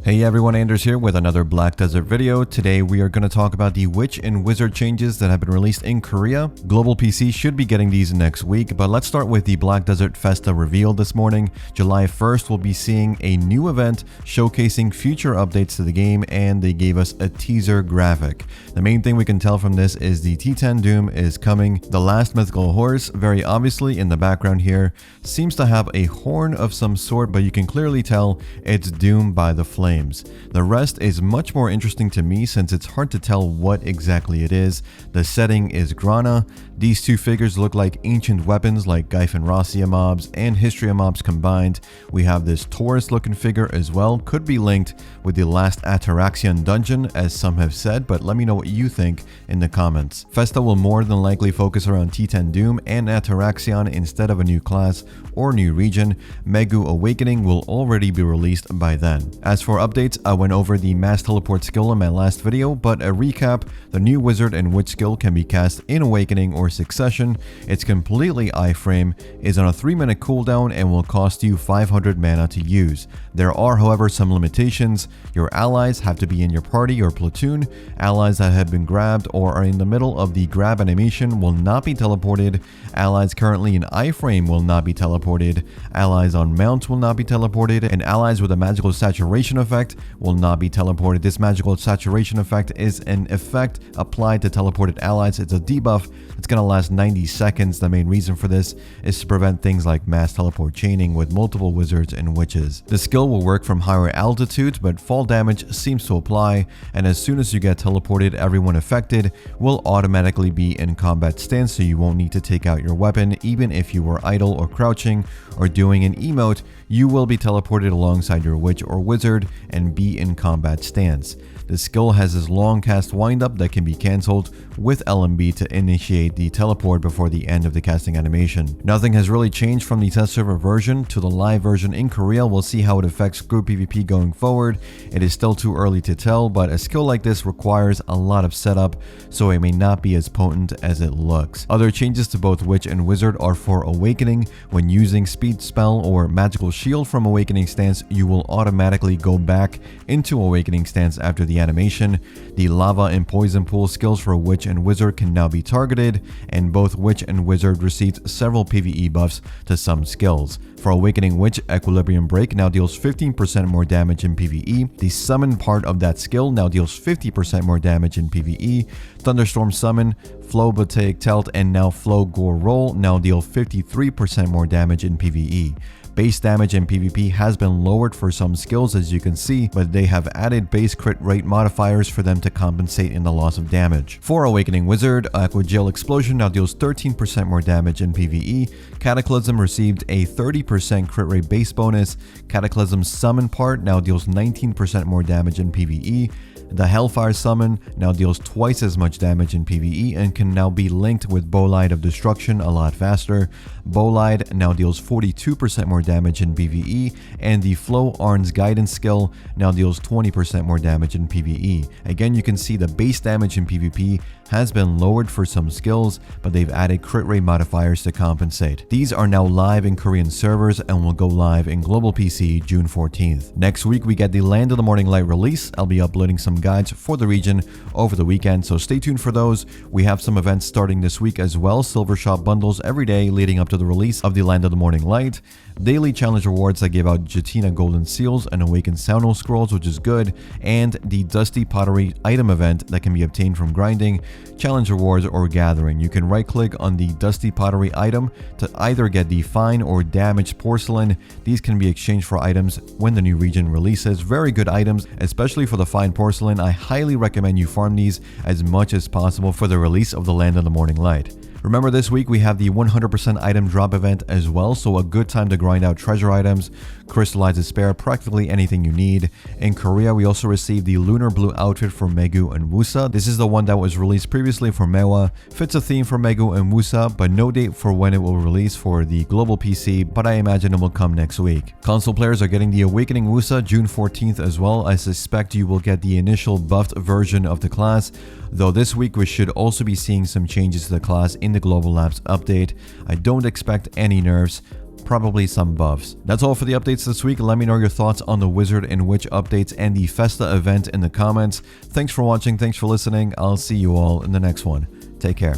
Hey everyone, Anders here with another Black Desert video. Today we are going to talk about the Witch and Wizard changes that have been released in Korea. Global PC should be getting these next week, but let's start with the Black Desert FESTA reveal this morning. July 1st, we'll be seeing a new event showcasing future updates to the game, and they gave us a teaser graphic. The main thing we can tell from this is the T10 Doom is coming. The last mythical horse, very obviously in the background here, seems to have a horn of some sort, but you can clearly tell it's Doom by the flame. The rest is much more interesting to me since it's hard to tell what exactly it is. The setting is Grana. These two figures look like ancient weapons like Gyphon Rossia mobs and Histria mobs combined. We have this Taurus looking figure as well, could be linked with the last Ataraxian dungeon as some have said, but let me know what you think in the comments. FESTA will more than likely focus around T10 Doom and Ataraxian instead of a new class or new region. Megu Awakening will already be released by then. As for updates, I went over the mass teleport skill in my last video, but a recap: the new wizard and witch skill can be cast in Awakening or Succession. It's completely iframe, is on a 3-minute cooldown, and will cost you 500 mana to use. There are, however, some limitations. Your allies have to be in your party or platoon. Allies that have been grabbed or are in the middle of the grab animation will not be teleported. Allies currently in iframe will not be teleported. Allies on mounts will not be teleported, and allies with a magical saturation effect will not be teleported. This magical saturation effect is an effect applied to teleported allies. It's a debuff. It's going to last 90 seconds. The main reason for this is to prevent things like mass teleport chaining with multiple wizards and witches. The skill will work from higher altitudes, but fall damage seems to apply, and as soon as you get teleported, everyone affected will automatically be in combat stance, so you won't need to take out your weapon. Even if you were idle or crouching or doing an emote, you will be teleported alongside your witch or wizard and be in combat stance. The skill has this long cast windup that can be cancelled with LMB to initiate the teleport before the end of the casting animation. Nothing has really changed from the test server version to the live version in Korea. We'll see how it affects group PvP going forward. It is still too early to tell, but a skill like this requires a lot of setup, so it may not be as potent as it looks. Other changes to both Witch and Wizard are for Awakening. When using Speed Spell or Magical Shield from Awakening stance, you will automatically go back into Awakening stance after the animation. The Lava and Poison Pool skills for Witch and Wizard can now be targeted, and both Witch and Wizard received several PvE buffs to some skills. For Awakening Witch, Equilibrium Break now deals 15% more damage in PvE. The Summon part of that skill now deals 50% more damage in PvE. Thunderstorm Summon, Flow Botaic Telt, and now Flow Gore Roll now deal 53% more damage in PvE. Base damage in PvP has been lowered for some skills, as you can see, but they have added base crit rate modifiers for them to compensate in the loss of damage. For Awakening Wizard, Aquagel Explosion now deals 13% more damage in PvE. Cataclysm received a 30% crit rate base bonus. Cataclysm Summon part now deals 19% more damage in PvE. The Hellfire Summon now deals twice as much damage in PvE and can now be linked with Bolide of Destruction a lot faster. Bolide now deals 42% more damage in PvE, and the Flow Arn's Guidance skill now deals 20% more damage in PvE. Again, you can see the base damage in PvP has been lowered for some skills, but they've added crit rate modifiers to compensate. These are now live in Korean servers and will go live in global PC June 14th. Next week, we get the Land of the Morning Light release. I'll be uploading some guides for the region over the weekend, so stay tuned for those. We have some events starting this week as well. Silver Shop bundles every day leading up to the release of the Land of the Morning Light. Daily challenge rewards that give out Jatina Golden Seals and Awakened Soundal Scrolls, which is good, and the Dusty Pottery item event that can be obtained from grinding, challenge rewards, or gathering. You can right click on the Dusty Pottery item to either get the fine or damaged porcelain. These can be exchanged for items when the new region releases. Very good items, especially for the fine porcelain. I highly recommend you farm these as much as possible for the release of the Land of the Morning Light. Remember, this week we have the 100% item drop event as well, so a good time to grind out treasure items, crystallize a spare, practically anything you need. In Korea, we also received the Lunar Blue outfit for Megu and Wusa. This is the one that was released previously for Mewa. Fits a theme for Megu and Wusa, but no date for when it will release for the global PC, but I imagine it will come next week. Console players are getting the Awakening Wusa June 14th as well. I suspect you will get the initial buffed version of the class, though this week we should also be seeing some changes to the class in the Global Labs update. I don't expect any nerfs, probably some buffs. That's all for the updates this week. Let me know your thoughts on the Wizard and Witch updates and the FESTA event in the comments. Thanks for watching. Thanks for listening. I'll see you all in the next one. Take care.